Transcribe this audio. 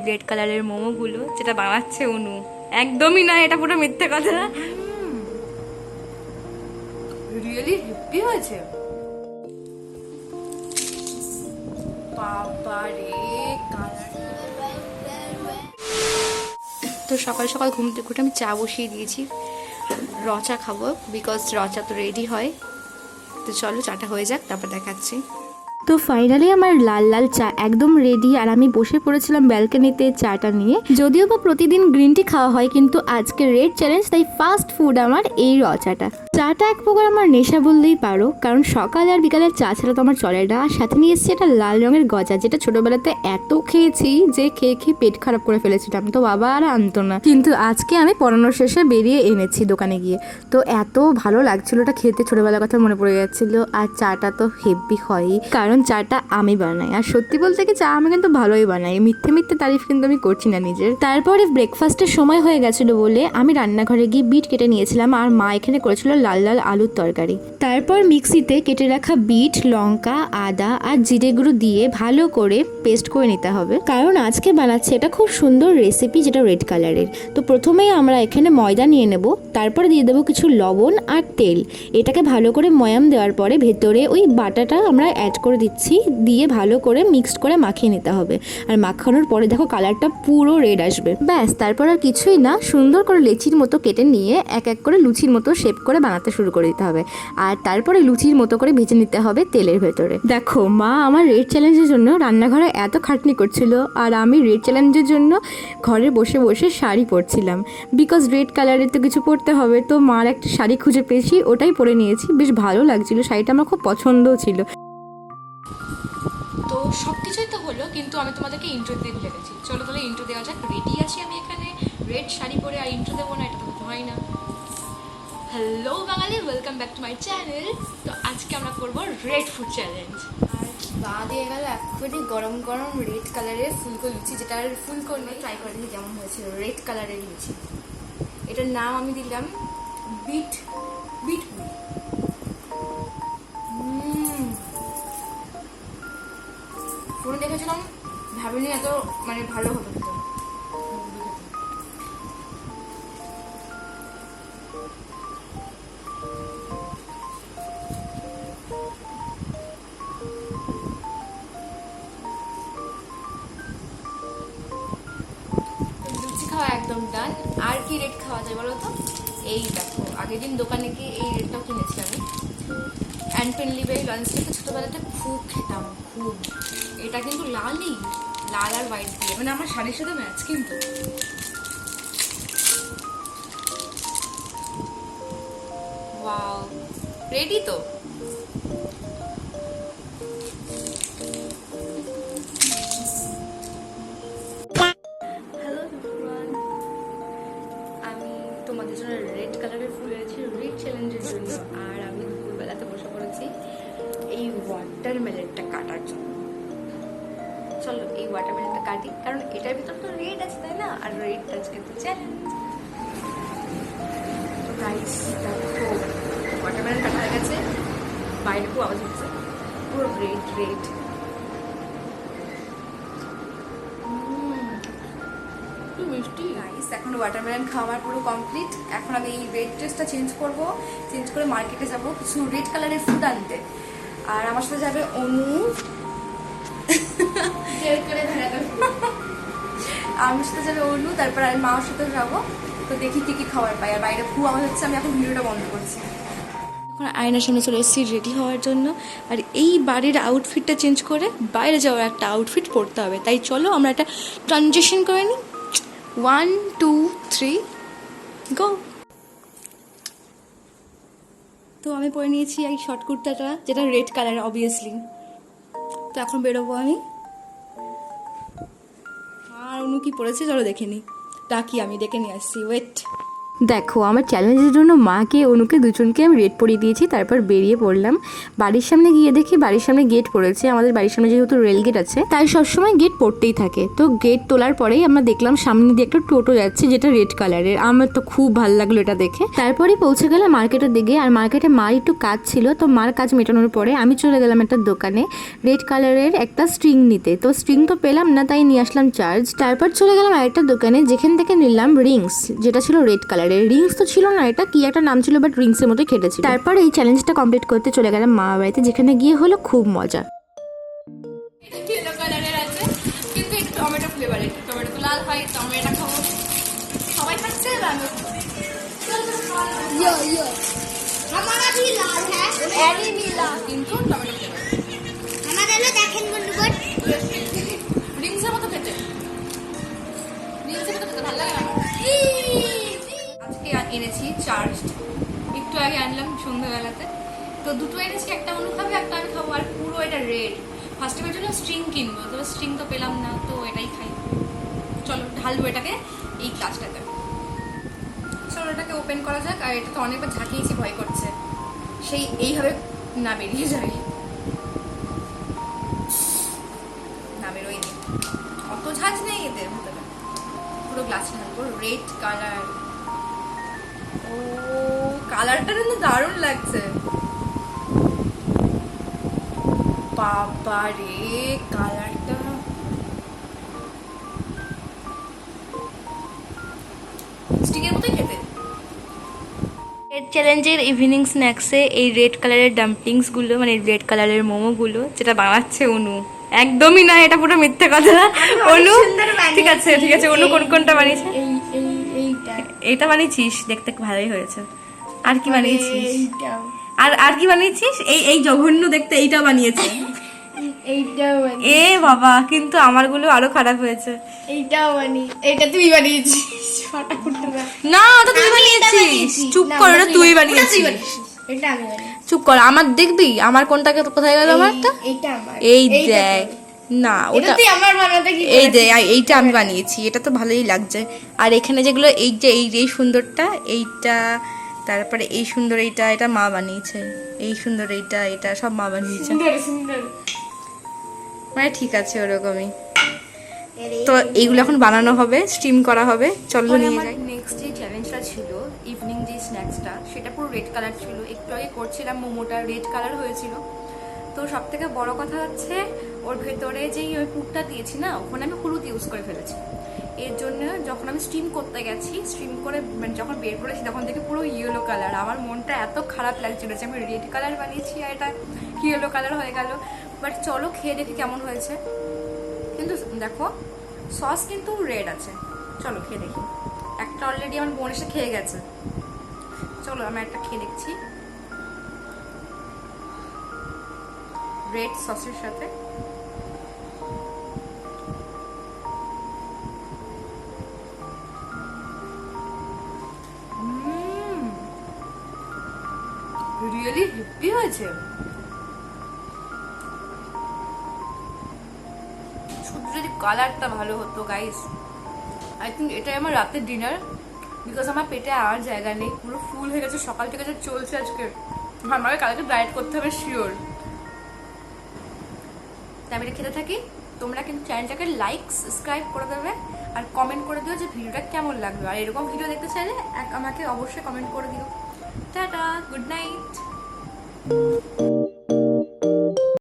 Red কালারের মোমোগুলো, যেটা বানাচ্ছে অনু। একদমই না, এটা পুরো মিথ্যে কথা। রিয়েলি হেভি হয়েছে। বাবা রে, তো সকাল সকাল ঘুম থেকে উঠে আমি চা বসিয়ে দিয়েছি। রচা খাবো, বিকজ রচা তো রেডি হয়। তো চলো চাটা হয়ে যাক, তারপর দেখাচ্ছি। তো ফাইনালি আমার লাল লাল চা একদম রেডি, আর আমি বসে পড়েছিলাম ব্যালকনিতে চাটা নিয়ে। যদিও বা প্রতিদিন গ্রিন টি খাওয়া হয়, কিন্তু আজকে রেড চ্যালেঞ্জ, তাই ফার্স্ট ফুড আমার এই রচাটা। চাটা এক প্রকার আমার নেশা বললেই পারো, কারণ সকাল আর বিকালের চা ছাড়া তো আমার চলে না। আর সাথে নিয়ে এসেছি একটা লাল রঙের গজা, যেটা ছোটবেলাতে এত খেয়েছি যে খেয়ে খেয়ে পেট খারাপ করে ফেলেছিলাম, তো বাবা আর আনতো না। কিন্তু আজকে আমি পড়ানোর শেষে বেরিয়ে এনেছি দোকানে গিয়ে। তো এত ভালো লাগছিল ওটা খেতে, ছোটবেলার কথা মনে পড়ে যাচ্ছিল। আর চাটা তো হেভি হয়ই, কারণ চাটা আমি বানাই। আর সত্যি বলতে কি, চা আমি কিন্তু ভালোই বানাই, মিথ্যে মিথ্যে তারিফ কিন্তু আমি করছি না নিজের। তারপরে ব্রেকফাস্টের সময় হয়ে গেছিল বলে আমি রান্নাঘরে গিয়ে বিট কেটে নিয়েছিলাম, আর মা এখানে করেছিল লাল লাল আলুর তরকারি। তারপর মিক্সিতে কেটে রাখা বিট, লঙ্কা, আদা আর জিরে গুঁড়ো দিয়ে ভালো করে পেস্ট করে নিতে হবে, কারণ আজকে বানাচ্ছে এটা খুব সুন্দর রেসিপি, যেটা রেড কালারের। তো প্রথমেই আমরা এখানে ময়দা নিয়ে নেব, তারপরে দিয়ে দেবো কিছু লবণ আর তেল। এটাকে ভালো করে ময়াম দেওয়ার পরে ভেতরে ওই বাটাটা আমরা অ্যাড করে দিচ্ছি, দিয়ে ভালো করে মিক্সড করে মাখিয়ে নিতে হবে। আর মাখানোর পরে দেখো কালারটা পুরো রেড আসবে। ব্যাস, তারপর আর কিছুই না, সুন্দর করে লেচির মতো কেটে নিয়ে এক এক করে লুচির মতো শেপ করে বানাতে শুরু করে দিতে হবে। আর তারপরে লুচির মতো করে ভেজে নিতে হবে তেলের ভেতরে। দেখো, মা আমার রেড চ্যালেঞ্জের জন্য রান্নাঘরে এত খাটনি করছিল, আর আমি রেড চ্যালেঞ্জের জন্য ঘরে বসে বসে শাড়ি পরছিলাম, বিকজ রেড কালারের তো কিছু পরতে হবে। তো মার একটা শাড়ি খুঁজে পেয়েছি, ওটাই পরে নিয়েছি, বেশ ভালো লাগছিল, শাড়িটা আমার খুব পছন্দও ছিল। তো সব কিছুই তো হলো, কিন্তু আমি তোমাদেরকে ইন্ট্রো দিয়ে ভুলে গেছি। চলো তাহলে ইন্ট্রো দেওয়া যাক। রেডি আছি আমি এখানে, রেড শাড়ি পরে, আর ইন্ট্রো দেবো না এটা তো হয় না। Hello Bangali, welcome back to my channel. তো আজকে আমরা করবো রেড ফুড চ্যালেঞ্জ। আর গা দিয়ে গেল এক্ষুনি গরম গরম রেড কালারের ফুলকো লুচি, যেটা আর ফুলকো নেই, ট্রাই করে দেখি কেমন হয়েছিল। রেড কালারের লুচি, এটার নাম আমি দিলাম বিট বিট পুরি। ফোনে দেখেছিলাম, ভাবিনি এত মানে ভালো হবে খেতে। লুচি খাওয়া একদম ডান। আর কি রেট খাওয়া যায় বলো তো? এই দেখো, আগের দিন দোকানে গিয়ে এই রেটটাও কিনেছি আমি। অ্যান্ডপেনলিবে লঞ্চটাকে ছোটোবেলাতে খুব খেতাম, খুব। এটা কিন্তু লাল নেই, লাল আর হোয়াইট দিয়ে, মানে আমার শাড়ির সাথে ম্যাচ কিন্তু। ওয়াও, রেডি তো? হ্যালো এভরিওয়ান, আমি তোমাদের জন্য রেড কালারের ফুল এনেছি রেড চ্যালেঞ্জের জন্য। আর আমি দুপুরবেলাতে বসে পড়েছি এই ওয়াটারমেলনটা কাটার জন্য। চলো এই ওয়াটারমেলনটা কাটি, কারণ এটার ভিতর তো রেড আছে, তাই না? আর রেডটা আজকে তো চ্যালেঞ্জ। তো গাইস দেখো, ওয়াটারমেলন কাটা হয়ে গেছে, বাইরে খুব আওয়াজ হচ্ছে, পুরো রেড রেড। মিষ্টি গাইস, এখন ওয়াটারমেলন খাওয়ার পুরো কমপ্লিট। এখন আমি এই রেড ড্রেসটা চেঞ্জ করব, চেঞ্জ করে মার্কেটে যাব কিছু রেড কালারের ফুড আনতে। আর আমার সাথে যাবে অনু, আমার সাথে যাবে অনু, তারপর আমি মার সাথে যাবো। তো দেখি কি কি খাবার পাই। আর বাইরে খুব আওয়াজ হচ্ছে, আমি এখন ভিডিওটা বন্ধ করছি। এখন আয়নার সামনে চলে এসেছি রেডি হওয়ার জন্য। আর এই বাড়ির আউটফিটটা চেঞ্জ করে বাইরে যাওয়ার একটা আউটফিট পরতে হবে, তাই চলো আমরা একটা ট্রানজিশন করে নিই। 1 2 3 গো। তো আমি পরে নিয়েছি এই শর্ট কুর্তাটা, যেটা রেড কালার অবভিয়াসলি। তো এখন বেরোবো আমি। আর অনু কি পরেছে চলো দেখে নি, ডাকি, আমি ডেকে নিয়ে আসছি, ওয়েট। দেখো আমার চ্যালেঞ্জের জন্য মাকে অনুকে দুজনকে আমি রেড পরিয়ে দিয়েছি, তারপর বেরিয়ে পড়লাম। বাড়ির সামনে গিয়ে দেখি বাড়ির সামনে গেট পড়েছে। আমাদের বাড়ির সামনে যেহেতু রেল গেট আছে তাই সবসময় গেট পড়তেই থাকে। তো গেট তোলার পরেই আমরা দেখলাম সামনে দিয়ে একটা টোটো যাচ্ছে যেটা রেড কালারের। আমার তো খুব ভালো লাগলো এটা দেখে। তারপরেই পৌঁছে গেলাম মার্কেটের দিকে। আর মার্কেটে মার একটু কাজ ছিল, তো মার কাজ মেটানোর পরে আমি চলে গেলাম একটা দোকানে রেড কালারের একটা স্ট্রিং নিতে। তো স্ট্রিং তো পেলাম না, তাই নিয়ে আসলাম চার্জ। তারপর চলে গেলাম আরেকটা দোকানে যেখান থেকে নিলাম রিংস, যেটা ছিল রেড কালারের। রিংস তো ছিল না, এটা কি একটা নাম ছিল, বাট রিংস এর মতো খেটেছিল। তারপর এই চ্যালেঞ্জটা কমপ্লিট করতে চলে গেলাম মা বাড়িতে, যেখানে গিয়ে হলো খুব মজা। ইয়েলো কালারের আছে কিন্তু একটু টমেটো ফ্লেভারের, টমেটো তো লাল হয়, টমেটো খাবো, সবাই খাচ্ছে আমি हमारा भी लाल है, एरी भी लाल। কিন্তু টমেটো ফ্লেভার हमारा लो देखें गुंडगुड। রিংসের মতো খেতে, রিংসের মতো খেতে ভালো লাগে না আমার। আজকে এনেছি চার্জ, একটু আগে আনলাম সন্ধ্যাবেলাতে। তো দুটো এনেছি, একটা অনু খাবে একটা আমি খাবো। আর পুরো এটা রেড। ফার্স্ট টাইমের জন্য স্ট্রিং কিনবো, তো স্ট্রিং তো পেলাম না, তো এটাই খাই। চলো ঢালবো এটাকে এই কাজটাতে। চলো এটাকে ওপেন করা যাক। আর এটা তো অনেকবার ঝাঁকিয়েছি, ভয় করছে সেই এইভাবে না বেরিয়ে যায়, না বেরোয়নি। অত ঝাঁজ নেই এদের ভেতরে। পুরো গ্লাস ঢালবো। রেড কালার, ও কালারটা কিন্তু দারুণ লাগছে। বাবা রে কালারটা, স্টিকের মতোই খেতে। রেড চ্যালেঞ্জের ইভিনিং স্ন্যাক্সে এই রেড কালারের ডাম্পলিংসগুলো, মানে রেড কালারের মোমোগুলো যেটা বানাচ্ছে অনু, একদমই না, এটা পুরো মিথ্যে কথা। অনু ঠিক আছে ঠিক আছে, অনু কোন কোনটা বানিয়েছে? এইটা বানিয়েছিস, দেখতে ভালোই হয়েছে। আর কি বানিয়েছিস? আর আর কি বানিয়েছিস? এই এই জঘন্য দেখতে এইটা বানিয়েছে। এইটাও এ বাবা, কিন্তু আমারগুলো আরো খারাপ হয়েছে। এইটাও বানি, এটা তুই বানিয়েছিস। ফটাফট না ওটা তুই বানিয়েছিস, চুপ কর, ওটা তুই বানিয়েছিস। এটা আমি বানিয়েছি। চুপ কর, আমার দেখবি আমার কোনটাকে কোথায় গেল আমারটা। এইটা আমার, এই দেখ না, এটা ওটা তুই আমার বানাতে কি এই দেখ, এইটা আমি বানিয়েছি, এটা তো ভালোই লাগছে। আর এখানে যেগুলো এই যে এই সুন্দরটা, এইটা, তারপরে এই সুন্দর এইটা, এটা মা বানিয়েছে। এই সুন্দর এইটা, এটা সব মা বানিয়েছে। সুন্দর সুন্দর। মানে ঠিক আছে ওরকমই। তো এইগুলো এখন বানানো হবে, স্টিম করা হবে। চলো নিয়ে যাই। নেক্সট যে চ্যালেঞ্জটা ছিল ইভিনিং যে স্ন্যাক্সটা, সেটা পুরো রেড কালার ছিল। একটু আগে করছিলাম মোমোটা, রেড কালার হয়েছিল। তো সব থেকে বড় কথা হচ্ছে ওর ভেতরে যেই ওই পুরটা দিয়েছি না, ওখানে আমি হলুদ ইউজ করে ফেলেছি। এর জন্য যখন আমি স্টিম করতে গেছি, স্টিম করে মানে যখন বের করেছি তখন থেকে পুরো ইয়েলো কালার। আমার মনটা এত খারাপ লাগছিল যে আমি রেড কালার বানিয়েছি আর এটা ইয়েলো কালার হয়ে গেল। বাট চলো খেয়ে দেখি কেমন হয়েছে। কিন্তু দেখো সস কিন্তু রেড আছে। চলো খেয়ে দেখি। একটা অলরেডি আমার বোন এসে খেয়ে গেছে। চলো আমি একটা খেয়ে দেখছি রেড সসের সাথে। রিয়েলি হেভি হয়েছে। শুধু যদি কালারটা ভালো হতো গাইস, আই থিঙ্ক এটাই আমার রাতের ডিনার। বিকজ আমার পেটে আর জায়গা নেই, পুরো ফুল হয়ে গেছে। সকাল থেকে যা চলছে আজকে, আমাকে কালকে ডায়েট করতে হবে শিওর। তাই আমি এটা খেতে থাকি। তোমরা কিন্তু চ্যানেলটাকে লাইক সাবস্ক্রাইব করে দেবে আর কমেন্ট করে দিও যে ভিডিওটা কেমন লাগলো। আর এরকম ভিডিও দেখতে চাইলে আমাকে অবশ্যই কমেন্ট করে দিও। Tata, good night.